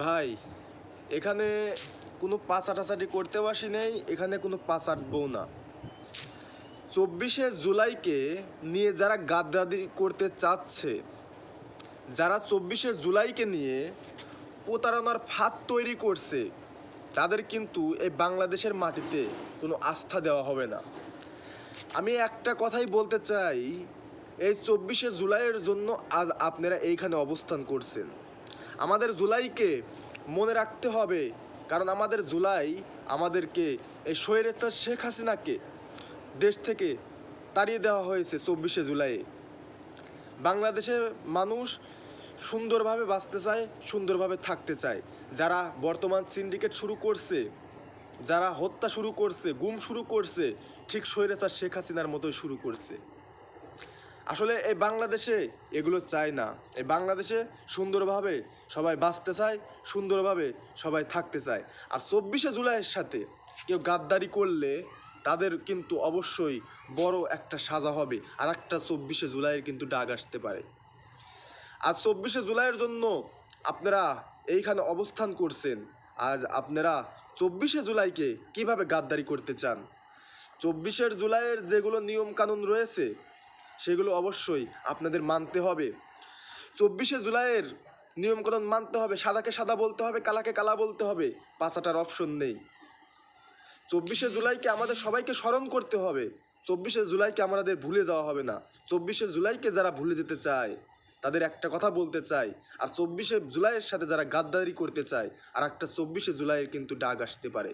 ভাই, এখানে কোনো পাচাটাচাটি করতে আসি নেই, এখানে কোনো পাচাটবও না। 24শে জুলাইকে নিয়ে যারা গাদ্দারি করতে চাচ্ছে, যারা 24শে জুলাইকে নিয়ে প্রতারণার ফাঁদ তৈরি করছে, তাদের কিন্তু এই বাংলাদেশের মাটিতে কোনো আস্থা দেওয়া হবে না। আমি একটা কথাই বলতে চাই, এই 24শে জুলাইয়ের জন্য আজ আপনারা এইখানে অবস্থান করছেন। আমাদের জুলাইকে মনে রাখতে হবে, কারণ আমাদের জুলাই আমাদেরকে এই স্বৈরাচার শেখ হাসিনাকে দেশ থেকে তাড়িয়ে দেওয়া হয়েছে 24শে জুলাইয়ে। বাংলাদেশের মানুষ সুন্দরভাবে বাঁচতে চায়, সুন্দরভাবে থাকতে চায়। যারা বর্তমান সিন্ডিকেট শুরু করছে, যারা হত্যা শুরু করছে, গুম শুরু করছে, ঠিক স্বৈরাচার শেখ হাসিনার মতোই শুরু করছে। আসলে এই বাংলাদেশে এগুলো চায় না। এই বাংলাদেশে সুন্দরভাবে সবাই বাঁচতে চায়, সুন্দরভাবে সবাই থাকতে চায়। আর 24শে জুলাইয়ের সাথে কেউ গাদ্দারি করলে তাদের কিন্তু অবশ্যই বড় একটা সাজা হবে, আর একটা 24শে জুলাইয়ের কিন্তু ডাক আসতে পারে। আজ 24শে জুলাইয়ের জন্য আপনারা এইখানে অবস্থান করছেন। আজ আপনারা 24শে জুলাইকে কিভাবে গাদ্দারি করতে চান? 24শে জুলাইয়ের যেগুলো নিয়মকানুন রয়েছে সেগুলো অবশ্যই আপনাদের মানতে হবে। 24শে জুলাইয়ের নিয়মকানুন মানতে হবে, সাদাকে সাদা বলতে হবে, কালাকে কালা বলতে হবে, পাঁচাটার অপশন নেই। 24শে জুলাইকে আমাদের সবাইকে স্মরণ করতে হবে। 24শে জুলাইকে আমাদের ভুলে যাওয়া হবে না। 24শে জুলাইকে যারা ভুলে যেতে চায় তাদের একটা কথা বলতে চাই, আর 24শে জুলাইয়ের সাথে যারা গাদ্দারি করতে চায়, আর একটা 24শে জুলাইয়ের কিন্তু ডাক আসতে পারে।